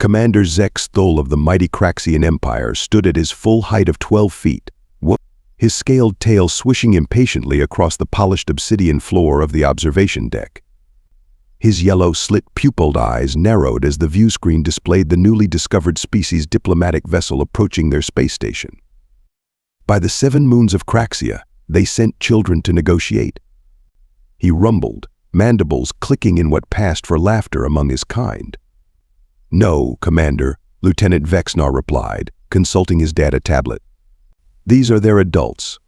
Commander Zex'Thul of the mighty Craxian Empire stood at his full height of 12 feet, his scaled tail swishing impatiently across the polished obsidian floor of the observation deck. His yellow, slit-pupilled eyes narrowed as the view screen displayed the newly discovered species diplomatic vessel approaching their space station. By the 7 moons of Craxia, they sent children to negotiate. He rumbled, mandibles clicking in what passed for laughter among his kind. "No, Commander," Lieutenant Vexnar replied, consulting his data tablet. "These are their adults."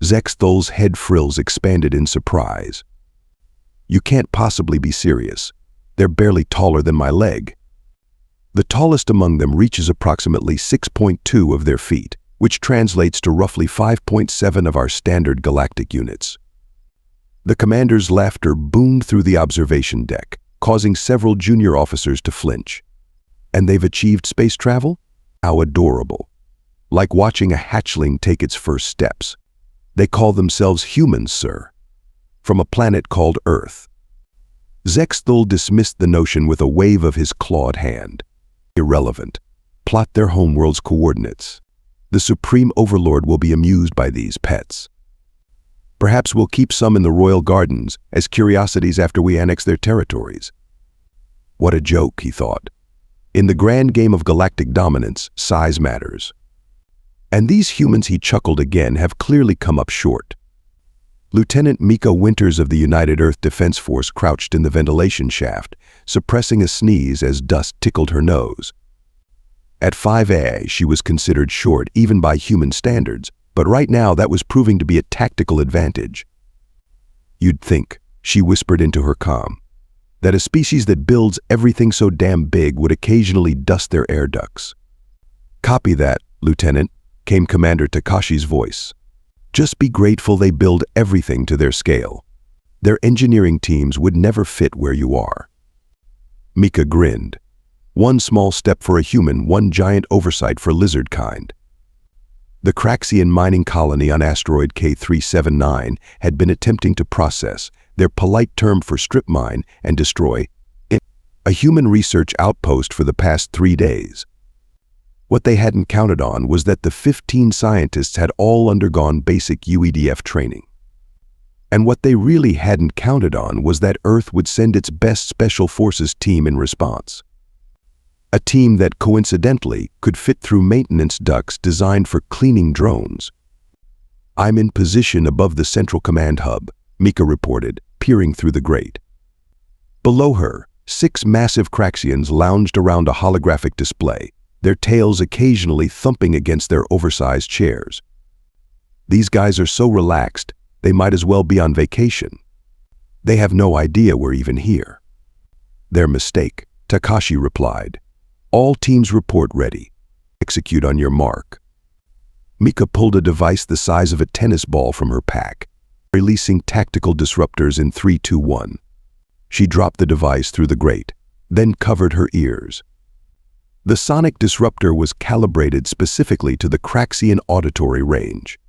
Zex'Thul's head frills expanded in surprise. "You can't possibly be serious. They're barely taller than my leg." The tallest among them reaches approximately 6.2 of their feet, which translates to roughly 5.7 of our standard galactic units. The commander's laughter boomed through the observation deck, causing several junior officers to flinch. "And they've achieved space travel? How adorable. Like watching a hatchling take its first steps. They call themselves humans, sir. From a planet called Earth." Zex'Thul dismissed the notion with a wave of his clawed hand. "Irrelevant. Plot their homeworld's coordinates. The Supreme Overlord will be amused by these pets. Perhaps we'll keep some in the royal gardens as curiosities after we annex their territories." What a joke, he thought. In the grand game of galactic dominance, size matters. And these humans, he chuckled again, have clearly come up short. Lieutenant Mika Winters of the United Earth Defense Force crouched in the ventilation shaft, suppressing a sneeze as dust tickled her nose. At 5A, she was considered short even by human standards, but right now that was proving to be a tactical advantage. "You'd think," she whispered into her comm, "that a species that builds everything so damn big would occasionally dust their air ducts." "Copy that, Lieutenant," came Commander Takashi's voice. "Just be grateful they build everything to their scale. Their engineering teams would never fit where you are." Mika grinned. One small step for a human, one giant oversight for lizard kind. The Craxian mining colony on asteroid K379 had been attempting to process, their polite term for strip mine, and destroy a human research outpost for the past 3 days. What they hadn't counted on was that the 15 scientists had all undergone basic UEDF training. And what they really hadn't counted on was that Earth would send its best Special Forces team in response. A team that, coincidentally, could fit through maintenance ducts designed for cleaning drones. "I'm in position above the central command hub," Mika reported, peering through the grate. Below her, 6 massive Craxians lounged around a holographic display, their tails occasionally thumping against their oversized chairs. "These guys are so relaxed, they might as well be on vacation. They have no idea we're even here." "Their mistake," Takashi replied. "All teams report ready. Execute on your mark." Mika pulled a device the size of a tennis ball from her pack, releasing tactical disruptors in 3, 2, 1. She dropped the device through the grate, then covered her ears. The sonic disruptor was calibrated specifically to the Craxian auditory range.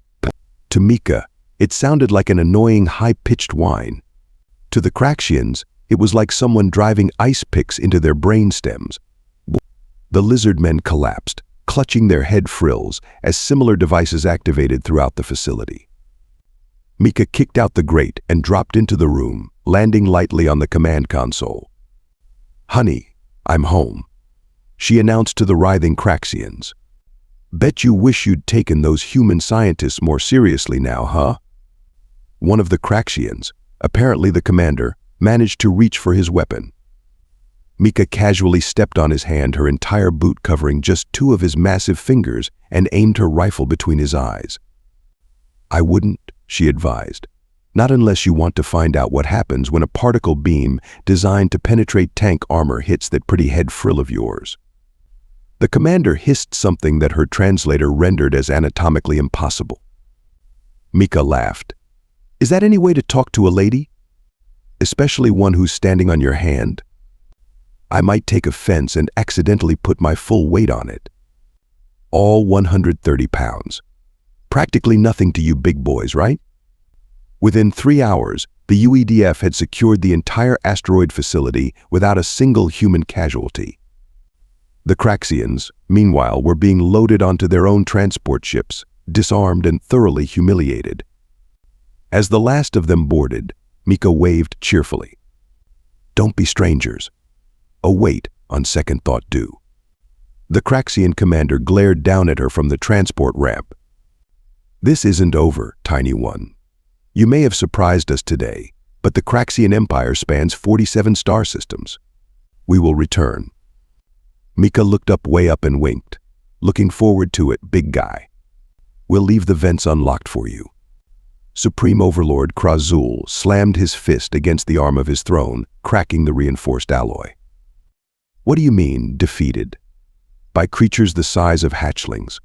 To Mika, it sounded like an annoying high-pitched whine. To the Craxians, it was like someone driving ice picks into their brain stems. The lizard men collapsed, clutching their head frills as similar devices activated throughout the facility. Mika kicked out the grate and dropped into the room, landing lightly on the command console. "Honey, I'm home," she announced to the writhing Craxians. "Bet you wish you'd taken those human scientists more seriously now, huh?" One of the Craxians, apparently the commander, managed to reach for his weapon. Mika casually stepped on his hand, her entire boot covering just 2 of his massive fingers, and aimed her rifle between his eyes. "I wouldn't," she advised. "Not unless you want to find out what happens when a particle beam designed to penetrate tank armor hits that pretty head frill of yours." The commander hissed something that her translator rendered as anatomically impossible. Mika laughed. "Is that any way to talk to a lady? Especially one who's standing on your hand? I might take offense and accidentally put my full weight on it. All 130 pounds. Practically nothing to you big boys, right?" Within 3 hours, the UEDF had secured the entire asteroid facility without a single human casualty. The Craxians, meanwhile, were being loaded onto their own transport ships, disarmed and thoroughly humiliated. As the last of them boarded, Mika waved cheerfully. "Don't be strangers. Oh wait, on second thought do." The Craxian commander glared down at her from the transport ramp. "This isn't over, tiny one. You may have surprised us today, but the Craxian Empire spans 47 star systems. We will return." Mika looked way up and winked. "Looking forward to it, big guy. We'll leave the vents unlocked for you." Supreme Overlord Craxian slammed his fist against the arm of his throne, cracking the reinforced alloy. "What do you mean, defeated? By creatures the size of hatchlings."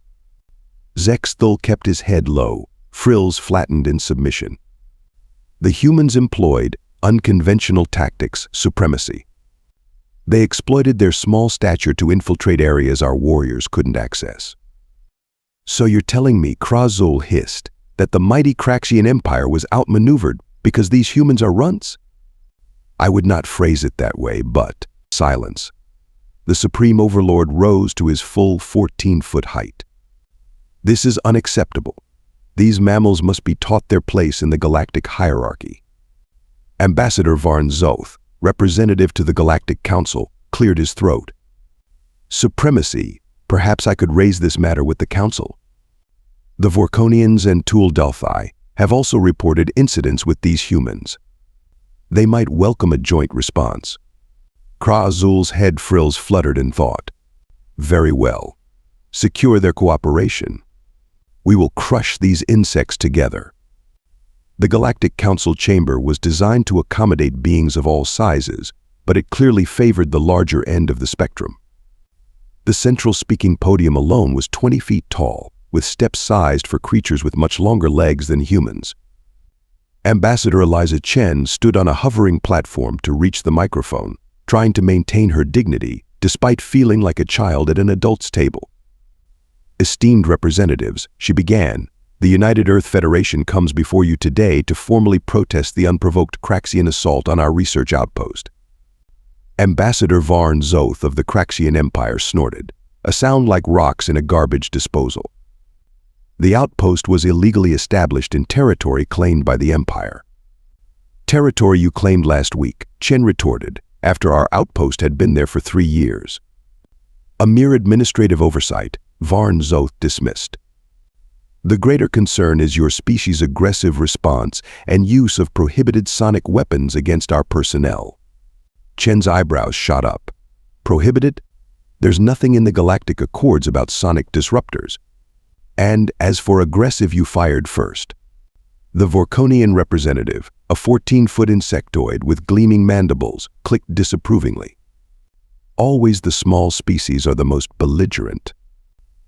Zex'Thul kept his head low, frills flattened in submission. "The humans employed unconventional tactics, supremacy. They exploited their small stature to infiltrate areas our warriors couldn't access." "So you're telling me," Craxian hissed, "that the mighty Craxian Empire was outmaneuvered because these humans are runts?" "I would not phrase it that way, but..." Silence. The Supreme Overlord rose to his full 14-foot height. "This is unacceptable. These mammals must be taught their place in the galactic hierarchy." Ambassador Varn Zoth, representative to the Galactic Council, cleared his throat. "Supremacy, perhaps I could raise this matter with the Council. The Vorkonians and Tul Delphi have also reported incidents with these humans. They might welcome a joint response." Craxian's head frills fluttered in thought. "Very well. Secure their cooperation. We will crush these insects together." The Galactic Council chamber was designed to accommodate beings of all sizes, but it clearly favored the larger end of the spectrum. The central speaking podium alone was 20 feet tall, with steps sized for creatures with much longer legs than humans. Ambassador Eliza Chen stood on a hovering platform to reach the microphone, trying to maintain her dignity despite feeling like a child at an adult's table. "Esteemed representatives," she began, "the United Earth Federation comes before you today to formally protest the unprovoked Craxian assault on our research outpost." Ambassador Varn Zoth of the Craxian Empire snorted, a sound like rocks in a garbage disposal. "The outpost was illegally established in territory claimed by the Empire." "Territory you claimed last week," Chen retorted, "after our outpost had been there for 3 years. A mere administrative oversight," Varn Zoth dismissed. "The greater concern is your species' aggressive response and use of prohibited sonic weapons against our personnel." Chen's eyebrows shot up. "Prohibited? There's nothing in the Galactic Accords about sonic disruptors. And as for aggressive, you fired first." The Vorkonian representative, a 14-foot insectoid with gleaming mandibles, clicked disapprovingly. "Always the small species are the most belligerent.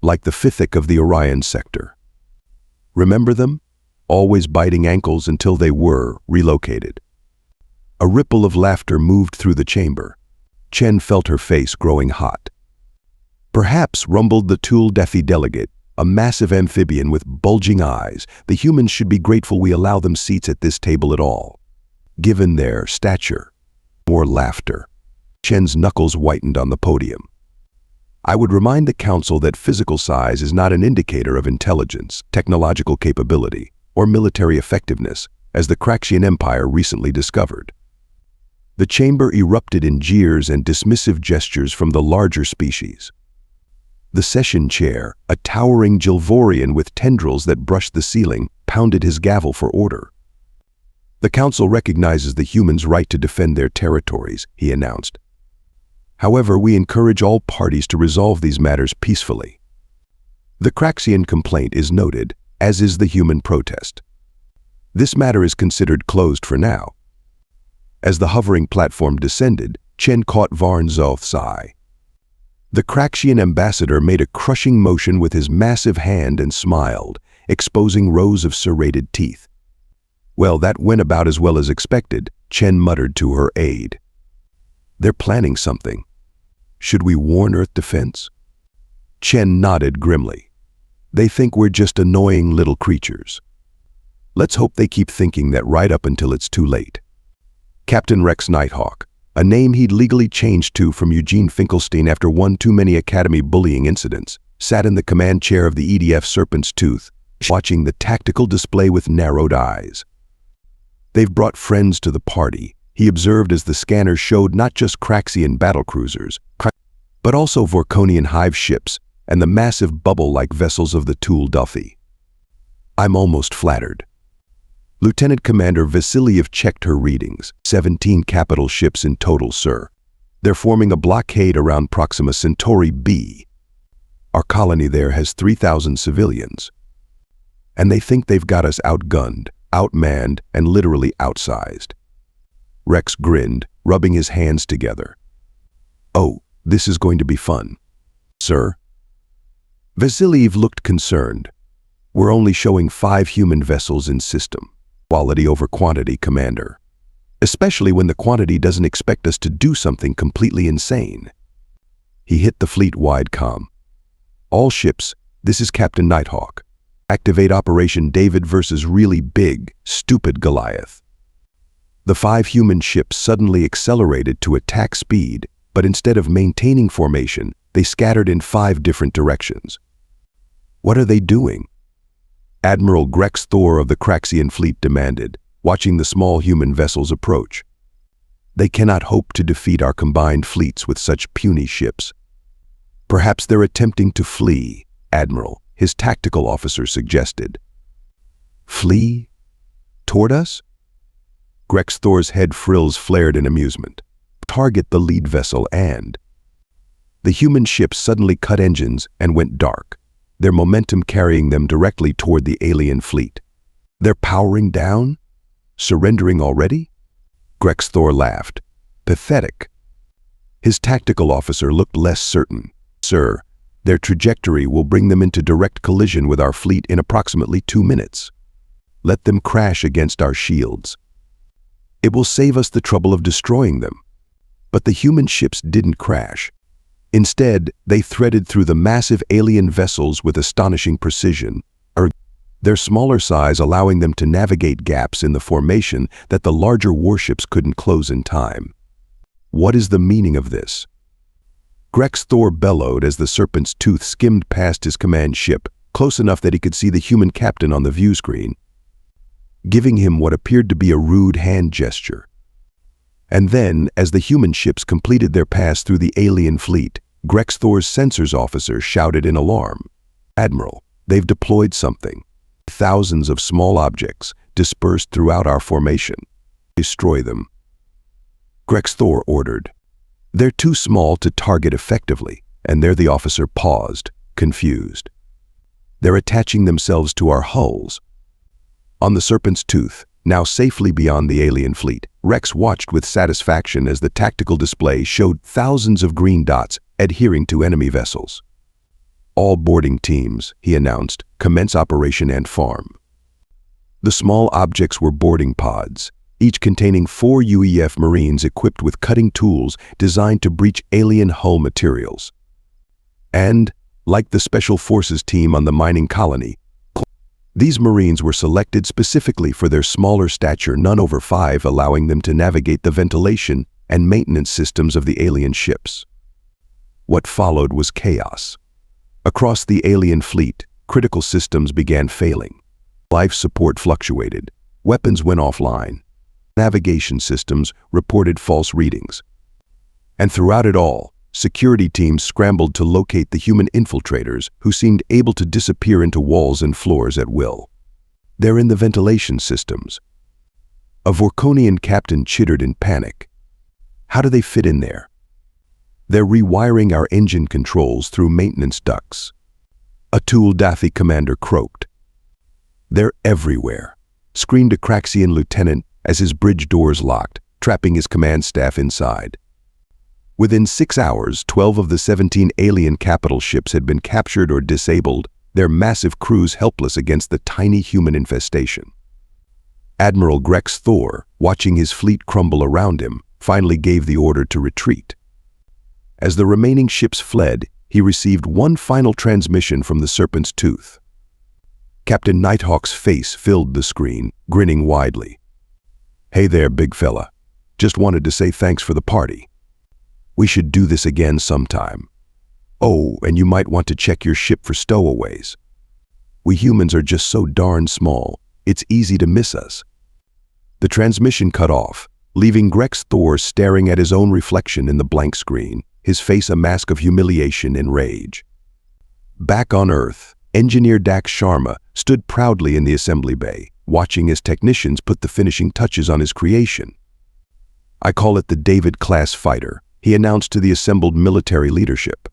Like the Fithik of the Orion sector. Remember them? Always biting ankles until they were relocated." A ripple of laughter moved through the chamber. Chen felt her face growing hot. "Perhaps," rumbled the Tul Delphi delegate, a massive amphibian with bulging eyes, "the humans should be grateful we allow them seats at this table at all, given their stature." More laughter. Chen's knuckles whitened on the podium. "I would remind the Council that physical size is not an indicator of intelligence, technological capability, or military effectiveness, as the Craxian Empire recently discovered." The chamber erupted in jeers and dismissive gestures from the larger species. The session chair, a towering Gilvorian with tendrils that brushed the ceiling, pounded his gavel for order. "The Council recognizes the humans' right to defend their territories," he announced. "However, we encourage all parties to resolve these matters peacefully. The Craxian complaint is noted, as is the human protest. This matter is considered closed for now." As the hovering platform descended, Chen caught Varn Zoth's eye. The Craxian ambassador made a crushing motion with his massive hand and smiled, exposing rows of serrated teeth. "Well, that went about as well as expected," Chen muttered to her aide. "They're planning something. Should we warn Earth Defense?" Chen nodded grimly. "They think we're just annoying little creatures. Let's hope they keep thinking that right up until it's too late." Captain Rex Nighthawk, a name he'd legally changed to from Eugene Finkelstein after one too many Academy bullying incidents, sat in the command chair of the EDF Serpent's Tooth, watching the tactical display with narrowed eyes. "They've brought friends to the party," he observed as the scanner showed not just Craxian battlecruisers, but also Vorkonian hive ships and the massive bubble-like vessels of the Thule Duffy. "I'm almost flattered." Lieutenant Commander Vasiliev checked her readings. 17 capital ships in total, sir. They're forming a blockade around Proxima Centauri b. Our colony there has 3,000 civilians. And they think they've got us outgunned, outmanned, and literally outsized. Rex grinned, rubbing his hands together. "Oh, this is going to be fun." "Sir?" Vasiliev looked concerned. "We're only showing 5 human vessels in system. Quality over quantity, Commander. Especially when the quantity doesn't expect us to do something completely insane." He hit the fleet-wide comm. "All ships, this is Captain Nighthawk. Activate Operation David versus really big, stupid Goliath." The 5 human ships suddenly accelerated to attack speed, but instead of maintaining formation, they scattered in 5 different directions. "What are they doing?" Admiral Zex'Thul of the Craxian fleet demanded, watching the small human vessels approach. "They cannot hope to defeat our combined fleets with such puny ships." "Perhaps they're attempting to flee," Admiral, his tactical officer, suggested. "Flee? Toward us?" Zex'Thul's head frills flared in amusement. "Target the lead vessel and—" The human ships suddenly cut engines and went dark, their momentum carrying them directly toward the alien fleet. "They're powering down? Surrendering already?" Zex'Thul laughed. "Pathetic." His tactical officer looked less certain. "Sir, their trajectory will bring them into direct collision with our fleet in approximately 2 minutes. Let them crash against our shields. It will save us the trouble of destroying them." But the human ships didn't crash. Instead, they threaded through the massive alien vessels with astonishing precision, their smaller size allowing them to navigate gaps in the formation that the larger warships couldn't close in time. "What is the meaning of this?" Zex'Thul bellowed as the Serpent's Tooth skimmed past his command ship, close enough that he could see the human captain on the view screen, giving him what appeared to be a rude hand gesture. And then, as the human ships completed their pass through the alien fleet, Zex'Thul's sensors officer shouted in alarm, "Admiral, they've deployed something. Thousands of small objects dispersed throughout our formation. Destroy them." Zex'Thul ordered. "They're too small to target effectively," and there the officer paused, confused. "They're attaching themselves to our hulls." On the Serpent's Tooth, now safely beyond the alien fleet, Rex watched with satisfaction as the tactical display showed thousands of green dots adhering to enemy vessels. "All boarding teams," he announced, "commence Operation and Farm." The small objects were boarding pods, each containing 4 UEF Marines equipped with cutting tools designed to breach alien hull materials. And, like the Special Forces team on the mining colony, these Marines were selected specifically for their smaller stature, none over 5, allowing them to navigate the ventilation and maintenance systems of the alien ships. What followed was chaos. Across the alien fleet, critical systems began failing. Life support fluctuated. Weapons went offline. Navigation systems reported false readings. And throughout it all, security teams scrambled to locate the human infiltrators who seemed able to disappear into walls and floors at will. "They're in the ventilation systems." A Vorkonian captain chittered in panic. "How do they fit in there?" "They're rewiring our engine controls through maintenance ducts." A Thule Duffy commander croaked. "They're everywhere," screamed a Craxian lieutenant as his bridge doors locked, trapping his command staff inside. Within 6 hours, 12 of the 17 alien capital ships had been captured or disabled, their massive crews helpless against the tiny human infestation. Admiral Zex'Thul, watching his fleet crumble around him, finally gave the order to retreat. As the remaining ships fled, he received one final transmission from the Serpent's Tooth. Captain Nighthawk's face filled the screen, grinning widely. "Hey there, big fella. Just wanted to say thanks for the party. We should do this again sometime. Oh, and you might want to check your ship for stowaways. We humans are just so darn small, it's easy to miss us. The transmission cut off, leaving Zex'Thul staring at his own reflection in the blank screen, his face a mask of humiliation and rage. Back on Earth, engineer Dax Sharma stood proudly in the assembly bay, watching his technicians put the finishing touches on his creation. I call it the David-class fighter, he announced to the assembled military leadership.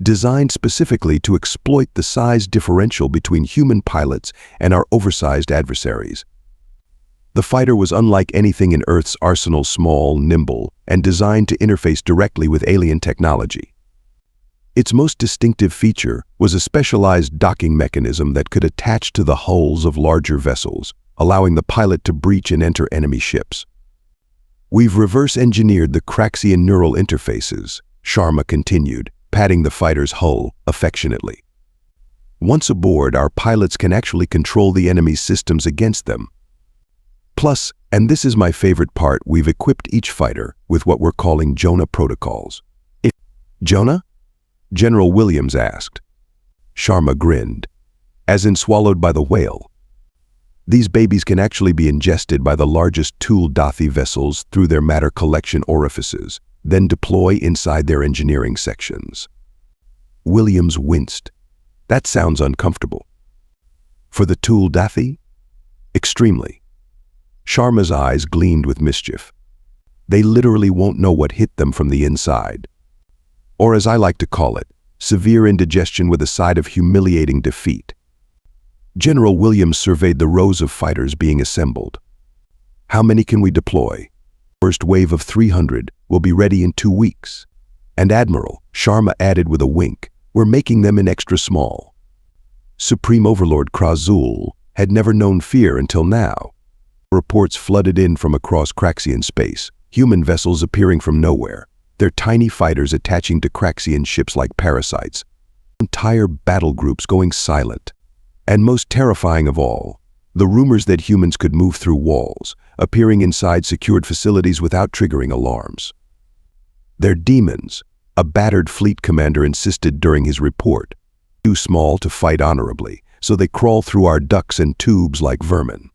Designed specifically to exploit the size differential between human pilots and our oversized adversaries. The fighter was unlike anything in Earth's arsenal, small, nimble, and designed to interface directly with alien technology. Its most distinctive feature was a specialized docking mechanism that could attach to the hulls of larger vessels, allowing the pilot to breach and enter enemy ships. We've reverse-engineered the Craxian neural interfaces, Sharma continued, patting the fighter's hull affectionately. Once aboard, our pilots can actually control the enemy's systems against them. Plus, and this is my favorite part, we've equipped each fighter with what we're calling Jonah protocols. Jonah? General Williams asked. Sharma grinned. As in swallowed by the whale. These babies can actually be ingested by the largest Dathi vessels through their matter collection orifices, then deploy inside their engineering sections. Williams winced. That sounds uncomfortable. For the Dathi? Extremely. Sharma's eyes gleamed with mischief. They literally won't know what hit them from the inside. Or as I like to call it, severe indigestion with a side of humiliating defeat. General Williams surveyed the rows of fighters being assembled. How many can we deploy? First wave of 300 will be ready in 2 weeks. And Admiral, Sharma added with a wink, we're making them in extra small. Supreme Overlord Zex'Thul had never known fear until now. Reports flooded in from across Craxian space, human vessels appearing from nowhere, their tiny fighters attaching to Craxian ships like parasites, entire battle groups going silent. And most terrifying of all, the rumors that humans could move through walls, appearing inside secured facilities without triggering alarms. They're demons, a battered fleet commander insisted during his report. Too small to fight honorably, so they crawl through our ducts and tubes like vermin.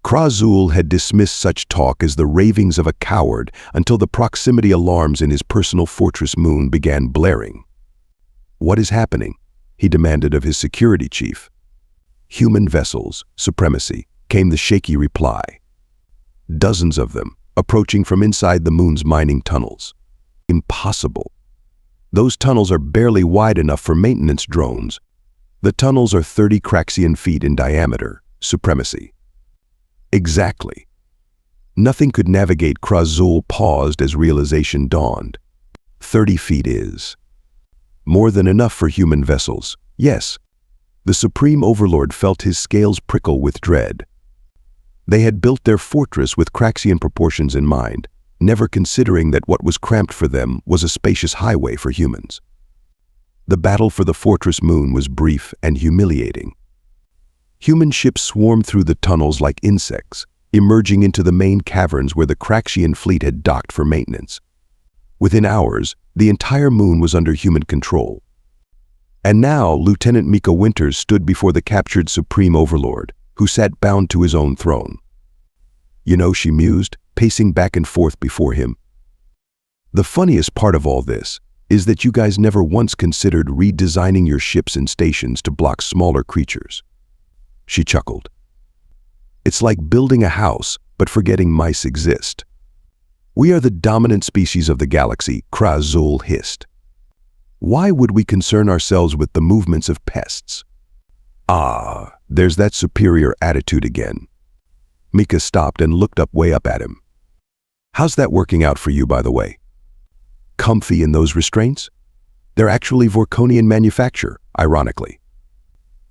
Zex'Thul had dismissed such talk as the ravings of a coward until the proximity alarms in his personal fortress moon began blaring. What is happening? He demanded of his security chief. Human vessels, supremacy, came the shaky reply. Dozens of them, approaching from inside the moon's mining tunnels. Impossible. Those tunnels are barely wide enough for maintenance drones. The tunnels are 30 Craxian feet in diameter, supremacy. Exactly. Nothing could navigate. Zex'Thul paused as realization dawned. 30 feet is more than enough for human vessels, yes. The Supreme Overlord felt his scales prickle with dread. They had built their fortress with Craxian proportions in mind, never considering that what was cramped for them was a spacious highway for humans. The battle for the fortress moon was brief and humiliating. Human ships swarmed through the tunnels like insects, emerging into the main caverns where the Craxian fleet had docked for maintenance. Within hours, the entire moon was under human control. And now, Lieutenant Mika Winters stood before the captured Supreme Overlord, who sat bound to his own throne. You know, she mused, pacing back and forth before him. The funniest part of all this is that you guys never once considered redesigning your ships and stations to block smaller creatures. She chuckled. It's like building a house, but forgetting mice exist. We are the dominant species of the galaxy, Zex'Thul hissed. Why would we concern ourselves with the movements of pests? Ah, there's that superior attitude again. Mika stopped and looked way up at him. How's that working out for you, by the way? Comfy in those restraints? They're actually Vorkonian manufacture, ironically.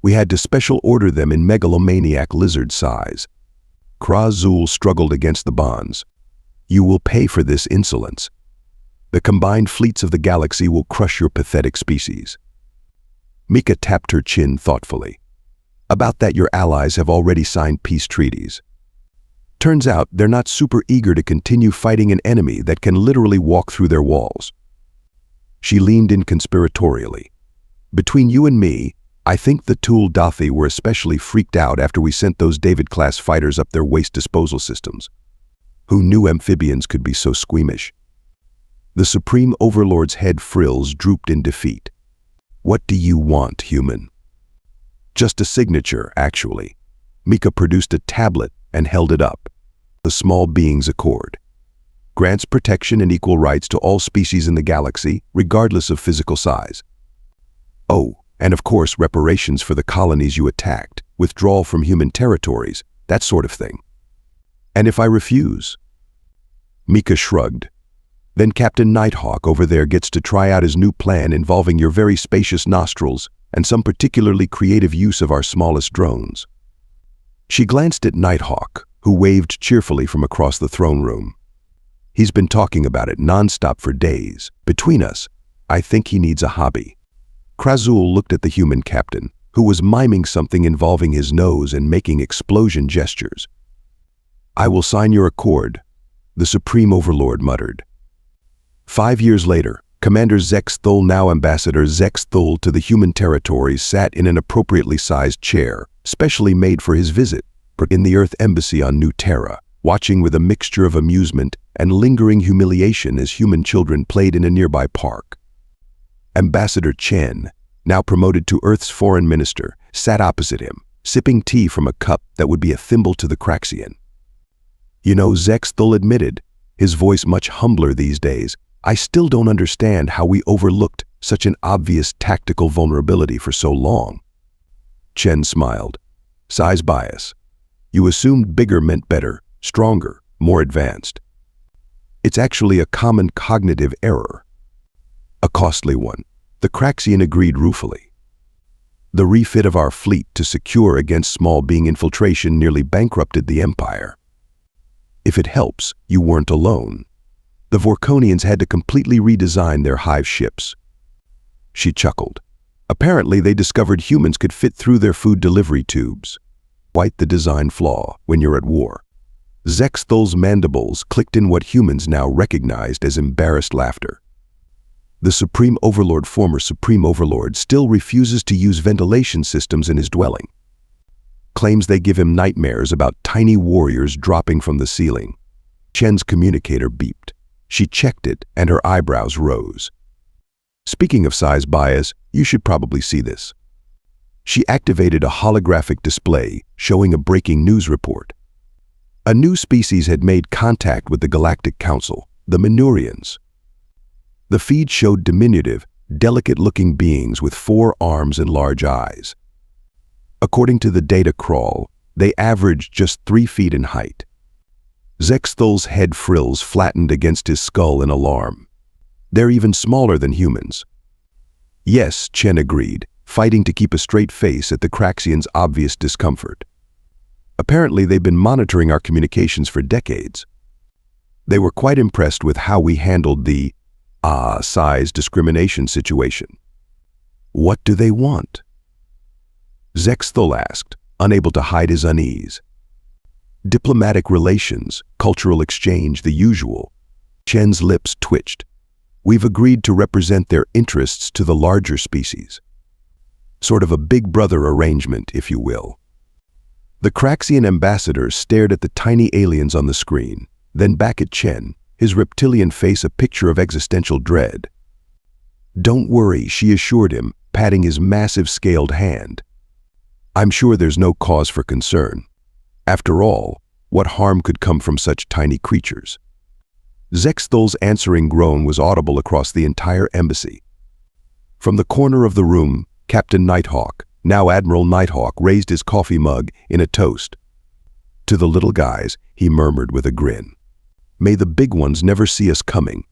We had to special order them in megalomaniac lizard size. Zex'Thul struggled against the bonds. You will pay for this insolence. The combined fleets of the galaxy will crush your pathetic species. Mika tapped her chin thoughtfully. About that, your allies have already signed peace treaties. Turns out they're not super eager to continue fighting an enemy that can literally walk through their walls. She leaned in conspiratorially. Between you and me, I think the Thul Dathi were especially freaked out after we sent those David-class fighters up their waste disposal systems. Who knew amphibians could be so squeamish? The Supreme Overlord's head frills drooped in defeat. What do you want, human? Just a signature, actually. Mika produced a tablet and held it up. The small being's accord. Grants protection and equal rights to all species in the galaxy, regardless of physical size. Oh, and of course reparations for the colonies you attacked, withdrawal from human territories, that sort of thing. And if I refuse? Mika shrugged. Then Captain Nighthawk over there gets to try out his new plan involving your very spacious nostrils and some particularly creative use of our smallest drones. She glanced at Nighthawk, who waved cheerfully from across the throne room. He's been talking about it nonstop for days. Between us, I think he needs a hobby. Zex'Thul looked at the human captain, who was miming something involving his nose and making explosion gestures. I will sign your accord, the Supreme Overlord muttered. 5 years later, Commander Zex'Thul, now Ambassador Zex'Thul to the human territories, sat in an appropriately sized chair, specially made for his visit, in the Earth Embassy on New Terra, watching with a mixture of amusement and lingering humiliation as human children played in a nearby park. Ambassador Chen, now promoted to Earth's foreign minister, sat opposite him, sipping tea from a cup that would be a thimble to the Craxian. You know, Zex'Thul admitted, his voice much humbler these days, I still don't understand how we overlooked such an obvious tactical vulnerability for so long. Chen smiled. Size bias. You assumed bigger meant better, stronger, more advanced. It's actually a common cognitive error. A costly one, the Craxian agreed ruefully. The refit of our fleet to secure against small being infiltration nearly bankrupted the Empire. If it helps, you weren't alone. The Vorkonians had to completely redesign their hive ships. She chuckled. Apparently they discovered humans could fit through their food delivery tubes. Quite the design flaw when you're at war. Zex'Thul's mandibles clicked in what humans now recognized as embarrassed laughter. The Supreme Overlord, former Supreme Overlord, still refuses to use ventilation systems in his dwelling. Claims they give him nightmares about tiny warriors dropping from the ceiling. Chen's communicator beeped. She checked it, and her eyebrows rose. Speaking of size bias, you should probably see this. She activated a holographic display showing a breaking news report. A new species had made contact with the Galactic Council, the Manurians. The feed showed diminutive, delicate-looking beings with 4 arms and large eyes. According to the data crawl, they averaged just 3 feet in height. Zex'Thul's head frills flattened against his skull in alarm. They're even smaller than humans. Yes, Chen agreed, fighting to keep a straight face at the Craxians' obvious discomfort. Apparently they've been monitoring our communications for decades. They were quite impressed with how we handled the size discrimination situation. What do they want? Zex'Thul asked, unable to hide his unease. Diplomatic relations, cultural exchange, the usual. Chen's lips twitched. We've agreed to represent their interests to the larger species. Sort of a big brother arrangement, if you will. The Craxian ambassador stared at the tiny aliens on the screen, then back at Chen, his reptilian face a picture of existential dread. Don't worry, she assured him, patting his massive scaled hand. I'm sure there's no cause for concern. After all, what harm could come from such tiny creatures? Zex'Thul's answering groan was audible across the entire embassy. From the corner of the room, Captain Nighthawk, now Admiral Nighthawk, raised his coffee mug in a toast. To the little guys, he murmured with a grin. May the big ones never see us coming.